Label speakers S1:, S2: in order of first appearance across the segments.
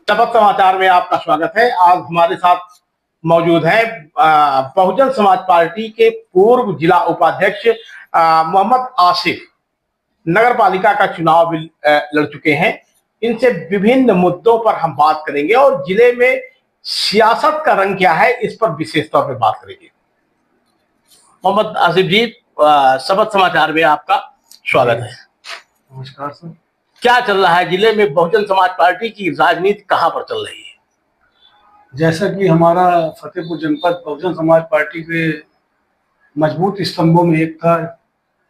S1: शपथ समाचार में आपका स्वागत है। आज हमारे साथ मौजूद हैं बहुजन समाज पार्टी के पूर्व जिला उपाध्यक्ष मोहम्मद आसिफ। नगर पालिका का चुनाव भी लड़ चुके हैं। इनसे विभिन्न मुद्दों पर हम बात करेंगे और जिले में सियासत का रंग क्या है इस पर विशेष तौर पर बात करेंगे। मोहम्मद आसिफ जी, शपथ समाचार में आपका स्वागत है।
S2: नमस्कार सर।
S1: क्या चल रहा है जिले में? बहुजन समाज पार्टी की राजनीति कहां पर चल रही है?
S2: जैसा कि हमारा फतेहपुर जनपद बहुजन समाज पार्टी के मजबूत स्तंभों में एक था।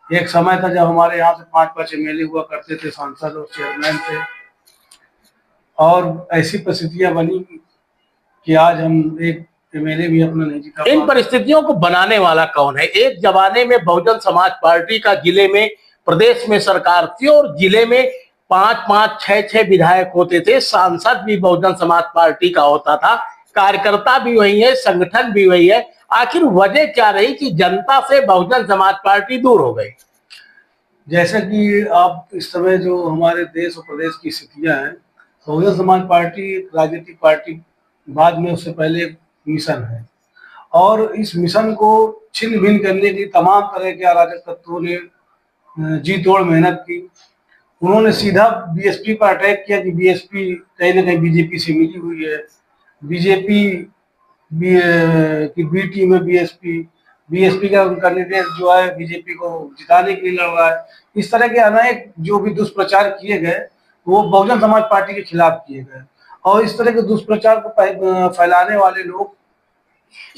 S2: एक समय था जब हमारे यहाँ से 5-5 एमएलए हुआ करते थे, सांसद और चेयरमैन थे, और ऐसी परिस्थितियां बनी कि आज हम एक एमएलए भी अपना नहीं जीता।
S1: इन परिस्थितियों को बनाने वाला कौन है? एक जमाने में बहुजन समाज पार्टी का जिले में, प्रदेश में सरकार थी और जिले में 5-5, 6-6 विधायक होते थे। सांसद भी बहुजन समाज पार्टी का होता था, कार्यकर्ता भी वही है, संगठन भी वही है। आखिर वजह क्या रही कि जनता से बहुजन समाज पार्टी दूर हो गई?
S2: जैसा कि आप इस समय जो हमारे देश और प्रदेश की स्थितियां हैं, बहुजन समाज पार्टी एक राजनीतिक पार्टी, बाद में उससे पहले एक मिशन है, और इस मिशन को छिन्न भिन्न करने की तमाम तरह के अराजक तत्वों ने जी तोड़ मेहनत की। उन्होंने सीधा बीएसपी पर अटैक किया कि बीएसपी कहीं ना कहीं बीजेपी से मिली हुई है, बीजेपी की बी टीम है बीएसपी का कैंडिडेट जो है बीजेपी को जिताने के लिए लड़ रहा है। इस तरह के अनेक जो भी दुष्प्रचार किए गए वो बहुजन समाज पार्टी के खिलाफ किए गए, और इस तरह के दुष्प्रचार को फैलाने वाले लोग।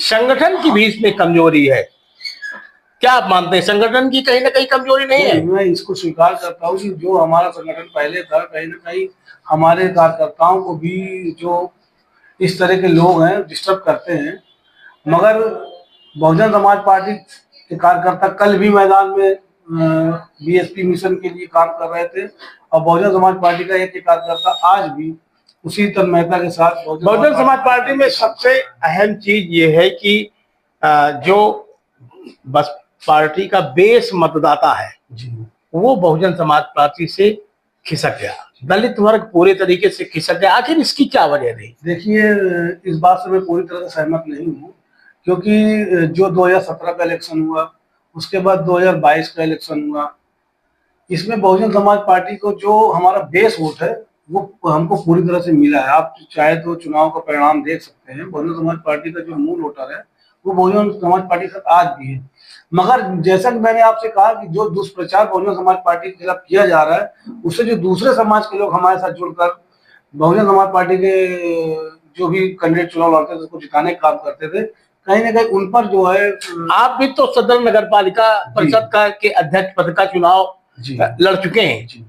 S1: संगठन की भी इसमें कमजोरी है। क्या आप मानते हैं संगठन की कहीं ना कहीं कमजोरी नहीं है?
S2: मैं इसको स्वीकार करता हूँ कि जो हमारा संगठन पहले था, कहीं ना कहीं हमारे कार्यकर्ताओं को भी जो इस तरह के लोग हैं डिस्टर्ब करते हैं। मगर बहुजन समाज पार्टी के कार्यकर्ता कल भी मैदान में बीएसपी मिशन के लिए काम कर रहे थे, और बहुजन समाज पार्टी का एक कार्यकर्ता आज भी उसी तन्मयता के साथ
S1: बहुजन समाज पार्टी में सबसे अहम चीज ये है कि जो बस पार्टी का बेस मतदाता है वो बहुजन समाज पार्टी से खिसक गया, दलित वर्ग पूरे तरीके से खिसक गया। आखिर इसकी क्या वजह रही?
S2: देखिए, इस बात से मैं पूरी तरह से सहमत नहीं हूँ, क्योंकि जो 2017 का इलेक्शन हुआ, उसके बाद 2022 का इलेक्शन हुआ, इसमें बहुजन समाज पार्टी को जो हमारा बेस वोट है वो हमको पूरी तरह से मिला है। आप चाहे तो चुनाव का परिणाम देख सकते हैं। बहुजन समाज पार्टी का जो मूल वोटर है वो बहुजन समाज पार्टी के साथ आज भी है। मगर जैसा कि मैंने आपसे कहा कि जो दुष्प्रचार बहुजन समाज पार्टी के खिलाफ किया जा रहा है, उससे जो दूसरे समाज के लोग हमारे साथ जुड़कर बहुजन समाज पार्टी के जो भी कैंडिडेट चुनाव लड़ते थे उसको जिताने का काम करते थे, कहीं ना कहीं उन पर जो है।
S1: आप भी तो सदर नगर पालिका परिषद का के अध्यक्ष पद का चुनाव लड़ चुके हैं।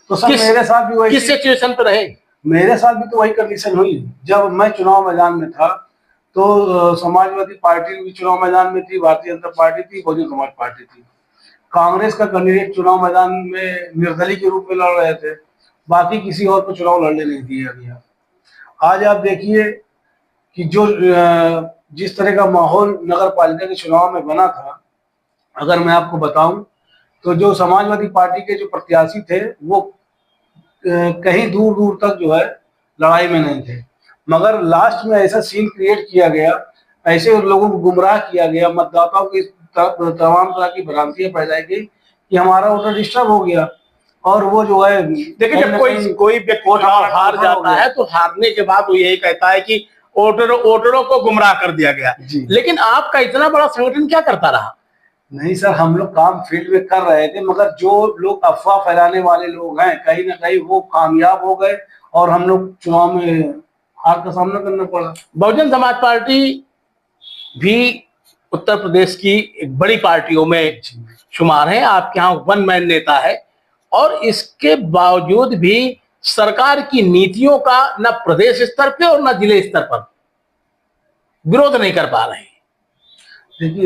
S2: तो सर मेरे साथ भी वही
S1: किस सिचुएशन पर रहे?
S2: मेरे साथ भी तो वही कंडीशन हुई। जब मैं चुनाव मैदान में था तो समाजवादी पार्टी भी चुनाव मैदान में थी, भारतीय जनता पार्टी थी, बहुजन समाज पार्टी थी। कांग्रेस का कैंडिडेट चुनाव मैदान में निर्दलीय के रूप में लड़ रहे थे, बाकी किसी और को चुनाव लड़ने नहीं दिया गया। आज आप देखिए कि जो जिस तरह का माहौल नगर पालिका के चुनाव में बना था, अगर मैं आपको बताऊं तो जो समाजवादी पार्टी के जो प्रत्याशी थे वो कहीं दूर दूर तक जो है लड़ाई में नहीं थे, मगर लास्ट में ऐसा सीन क्रिएट किया गया, ऐसे लोगों को गुमराह किया गया, मतदाताओं की तमाम तरह की भ्रांतियां फैलाई गई कि हमारा वोटर डिस्टर्ब हो गया। और वो जो है,
S1: देखिए, जब कोई व्यक्ति हार जाता है तो हारने के बाद वो यही कहता है कि वोटरों को गुमराह कर दिया गया। लेकिन आपका इतना बड़ा संगठन क्या करता रहा?
S2: नहीं सर, हम लोग काम फील्ड में कर रहे थे, मगर जो लोग अफवाह फैलाने वाले लोग हैं कहीं ना कहीं वो कामयाब हो गए और हम लोग चुनाव में हार का सामना करना पड़ा।
S1: बहुजन समाज पार्टी भी उत्तर प्रदेश की एक बड़ी पार्टियों में शुमार है। आपके यहाँ वन मैन नेता है, और इसके बावजूद भी सरकार की नीतियों का न प्रदेश स्तर पे और न जिले स्तर पर विरोध नहीं कर पा रहे हैं।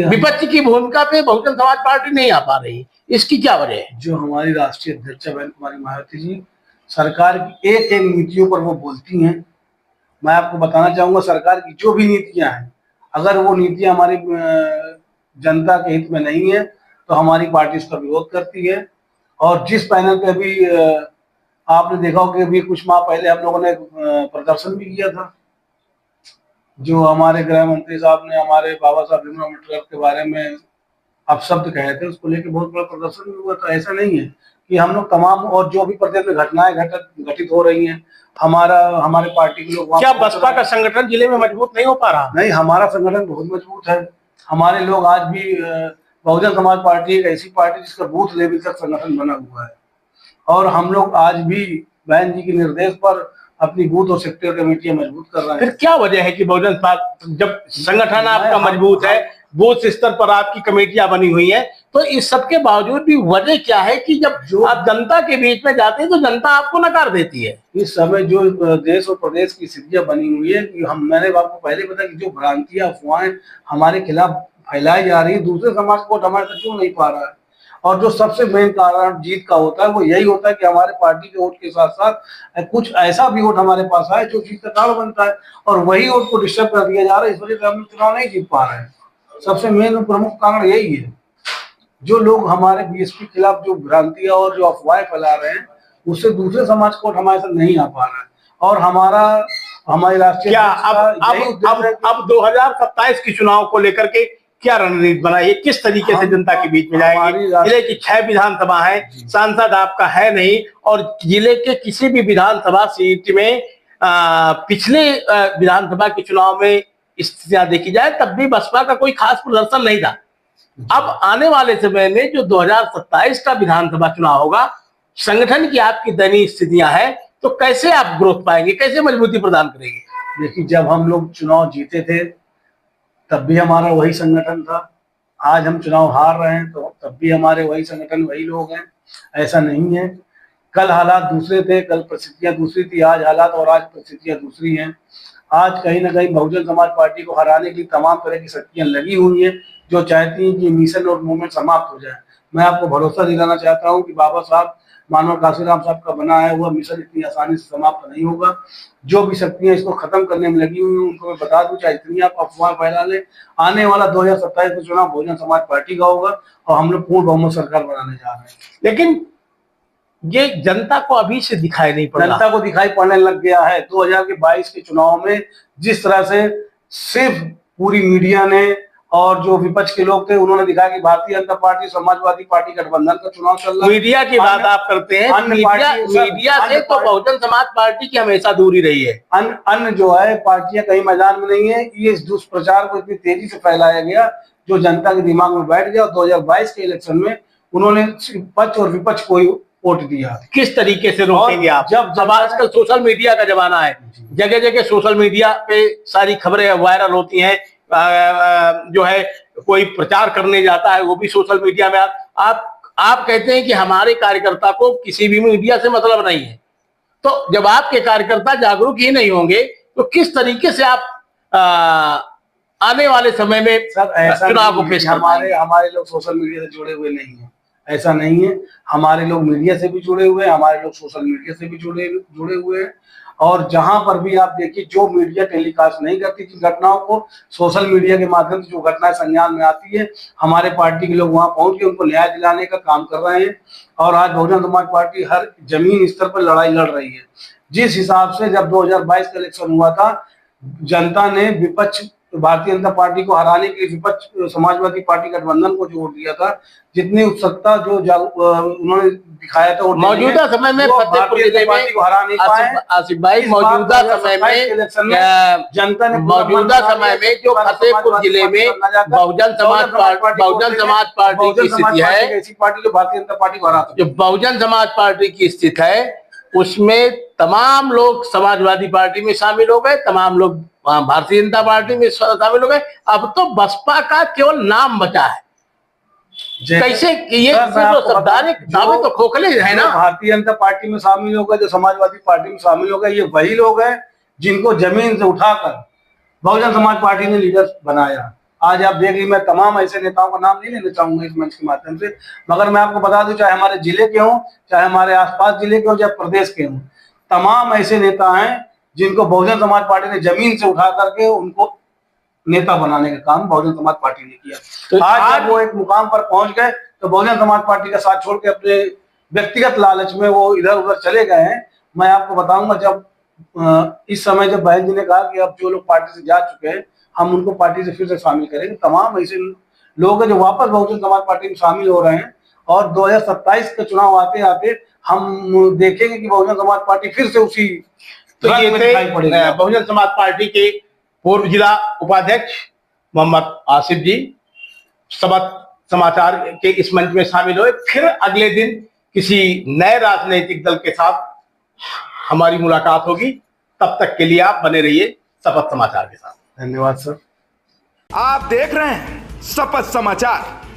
S1: विपक्ष की भूमिका पे बहुजन समाज पार्टी नहीं आ पा रही, इसकी क्या वजह है?
S2: जो हमारी राष्ट्रीय अध्यक्ष बहन कुमारी मायावती जी सरकार की एक एक नीतियों पर वो बोलती हैं। मैं आपको बताना चाहूंगा, सरकार की जो भी नीतियां हैं, अगर वो नीतियां हमारी जनता के हित में नहीं है तो हमारी पार्टी उसका विरोध करती है। और जिस पैनल पे अभी आपने देखा हो कि अभी कुछ माह पहले हम लोगों ने प्रदर्शन भी किया था, जो हमारे गृह मंत्री साहब ने हमारे बाबा साहब भीमराव अम्बेडकर के बारे में अपशब्द कहे थे, उसको लेकर बहुत बड़ा प्रदर्शन भी हुआ था। ऐसा नहीं है कि हम लोग तमाम और जो भी प्रदेश में घटनाएं घटित हो रही हैं, हमारे पार्टी के लोग
S1: क्या बसपा का संगठन जिले में मजबूत नहीं हो पा रहा?
S2: नहीं, हमारा संगठन बहुत मजबूत है। हमारे लोग आज भी बहुजन समाज पार्टी एक ऐसी पार्टी जिसका बूथ लेवल तक संगठन बना हुआ है, और हम लोग आज भी बहन जी के निर्देश पर अपनी बूथ और सेक्टर कमेटियां मजबूत कर रहे हैं।
S1: फिर क्या वजह है कि बहुजन समाज जब संगठन आपका मजबूत है, बूथ स्तर पर आपकी कमेटियां बनी हुई है, तो इस सब के बावजूद भी वजह क्या है कि जब आप जनता के बीच में जाते हैं तो जनता आपको नकार देती है?
S2: इस समय जो देश और प्रदेश की स्थितियां बनी हुई है कि मैंने आपको पहले बताया कि जो भ्रांतियां अफवाहें हमारे खिलाफ फैलाई जा रही है, दूसरे समाज को हमारे तक क्यों नहीं पा रहा है। और जो सबसे मेन कारण जीत का होता है वो यही होता है कि हमारे पार्टी के वोट के साथ साथ कुछ ऐसा भी वोट हमारे पास आए जो जीत का कारण बनता है, और वही वोट को डिस्टर्ब कर दिया जा रहा है। इस वजह से हम चुनाव नहीं जीत पा रहे हैं। सबसे मेन प्रमुख कारण यही है। जो लोग हमारे बीएसपी के खिलाफ जो भ्रांतियां और जो अफवाहें फैला रहे हैं, उससे दूसरे समाज को हमारे साथ नहीं आ पा रहा है। और हमारी राष्ट्रीय
S1: क्या अब 2027 के चुनाव को लेकर के क्या रणनीति बनाई, किस तरीके से जनता के बीच में जाएंगे? जिले की 6 विधानसभा है, सांसद आपका है नहीं, और जिले के किसी भी विधानसभा सीट में पिछले विधानसभा के चुनाव में स्थितियां देखी जाए तब भी बसपा का कोई खास प्रदर्शन नहीं था। अब आने वाले समय में जो 2027 का विधानसभा चुनाव होगा, संगठन की आपकी दयनीय स्थितियां हैं, तो कैसे आप ग्रोथ पाएंगे, कैसे मजबूती प्रदान करेंगे?
S2: देखिए, जब हम लोग चुनाव जीते थे तब भी हमारा वही संगठन था। आज हम चुनाव हार रहे हैं तो तब भी हमारे वही संगठन, वही लोग हैं। ऐसा नहीं है। कल हालात दूसरे थे, कल परिस्थितियां दूसरी थी, आज हालात और आज परिस्थितियां दूसरी हैं। आज कहीं ना कहीं बहुजन समाज पार्टी को हराने की तमाम तरह की शक्तियां लगी हुई हैं, जो चाहती हैं कि मिशन और मूवमेंट समाप्त हो जाए। मैं आपको भरोसा दिलाना चाहता हूं कि बाबा साहब मानव काशीराम साहब का बना है हुआ मिशन इतनी आसानी से समाप्त नहीं होगा। जो भी शक्तियां इसको खत्म करने में लगी हुई उनको मैं बता दूं, चाहे इतनी आप अफवाह फैला ले, आने वाला 2027 का चुनाव बहुजन समाज पार्टी का होगा और हम लोग पूर्ण बहुमत सरकार बनाने जा रहे हैं।
S1: लेकिन ये जनता को अभी से दिखाई नहीं पड़ रहा।
S2: जनता को दिखाई पड़ने लग गया है। 2022 के चुनाव में जिस तरह से सिर्फ पूरी मीडिया ने और जो विपक्ष के लोग थे उन्होंने दिखाया कि भारतीय जनता पार्टी समाजवादी पार्टी गठबंधन का चुनाव चल रहा है।
S1: मीडिया की बात आप करते हैं, मीडिया से तो बहुजन समाज पार्टी की हमेशा दूरी रही है।
S2: अन्य जो है पार्टियां कहीं मैदान में नहीं है। ये इस दुष्प्रचार को इतनी तेजी से फैलाया गया जो जनता के दिमाग में बैठ गया। 2022 के इलेक्शन में उन्होंने पक्ष और विपक्ष को वोट दिया।
S1: किस तरीके से रोकेंगे आप? जब आजकल सोशल मीडिया का जमाना है, जगह जगह सोशल मीडिया पे सारी खबरें वायरल होती हैं। जो है कोई प्रचार करने जाता है वो भी सोशल मीडिया में। आप कहते हैं कि हमारे कार्यकर्ता को किसी भी मीडिया से मतलब नहीं है, तो जब आपके कार्यकर्ता जागरूक ही नहीं होंगे तो किस तरीके से आप आने वाले समय में चुनाव को पेश कर पाएंगे?
S2: हमारे लोग सोशल मीडिया से जुड़े हुए नहीं है, ऐसा नहीं है। हमारे लोग मीडिया से भी जुड़े हुए हैं, हमारे लोग सोशल मीडिया से भी जुड़े हुए हैं। और जहां पर भी आप देखिए, जो मीडिया टेलीकास्ट नहीं करती थी घटनाओं को, सोशल मीडिया के माध्यम से जो घटनाएं संज्ञान में आती है, हमारे पार्टी के लोग वहां पहुंच के उनको न्याय दिलाने का काम कर रहे हैं। और आज बहुजन समाज पार्टी हर जमीन स्तर पर लड़ाई लड़ रही है। जिस हिसाब से जब 2022 का इलेक्शन हुआ था, जनता ने विपक्ष भारतीय जनता पार्टी को हराने के लिए विपक्ष समाजवादी पार्टी गठबंधन को जो वोट दिया था, जितनी उत्सुकता जो उन्होंने दिखाया था,
S1: मौजूदा समय में फतेहपुर जिले में आसिफ भाई, मौजूदा समय में जनता ने मौजूदा समय में जो फतेहपुर जिले में बहुजन समाज पार्टी की स्थिति है,
S2: ऐसी पार्टी जो भारतीय जनता पार्टी को हराता,
S1: जो बहुजन समाज पार्टी की स्थिति है, उसमें तमाम लोग समाजवादी पार्टी में शामिल हो गए, तमाम लोग भारतीय जनता पार्टी में शामिल हो गए। अब तो बसपा का केवल नाम बचा है। कैसे ये दावे तो खोखले है ना।
S2: भारतीय जनता पार्टी में शामिल हो गए, जो समाजवादी पार्टी में शामिल हो गए, ये वही लोग हैं जिनको जमीन से उठाकर बहुजन समाज पार्टी ने लीडर बनाया। आज आप देख लीजिए, मैं तमाम ऐसे नेताओं का नाम नहीं लेना चाहूंगा इस मंच के माध्यम से, मगर मैं आपको बता दूं, चाहे हमारे जिले के हों, चाहे हमारे आसपास जिले के हों, चाहे प्रदेश के हों, तमाम ऐसे नेता हैं जिनको बहुजन समाज पार्टी ने जमीन से उठा करके उनको नेता बनाने का काम बहुजन समाज पार्टी ने किया। तो आज जब वो एक मुकाम पर पहुंच गए तो बहुजन समाज पार्टी का साथ छोड़ के अपने व्यक्तिगत लालच में वो इधर उधर चले गए हैं। मैं आपको बताऊंगा, जब इस समय जब बहन जी ने कहा कि अब जो लोग पार्टी से जा चुके हैं हम उनको पार्टी से फिर से शामिल करेंगे, तमाम ऐसे लोग हैं जो वापस बहुजन समाज पार्टी में शामिल हो रहे हैं और 2027 के चुनाव आते आते हम देखेंगे कि बहुजन समाज पार्टी फिर से उसी
S1: तो
S2: रंग
S1: ये
S2: में
S1: थे
S2: दिखाई पड़ेगी।
S1: बहुजन समाज पार्टी के पूर्व जिला उपाध्यक्ष मोहम्मद आसिफ जी सबक समाचार के इस मंच में शामिल हुए। फिर अगले दिन किसी नए राजनीतिक दल के साथ हमारी मुलाकात होगी। तब तक के लिए आप बने रहिए शपथ समाचार के साथ।
S2: धन्यवाद सर।
S3: आप देख रहे हैं शपथ समाचार।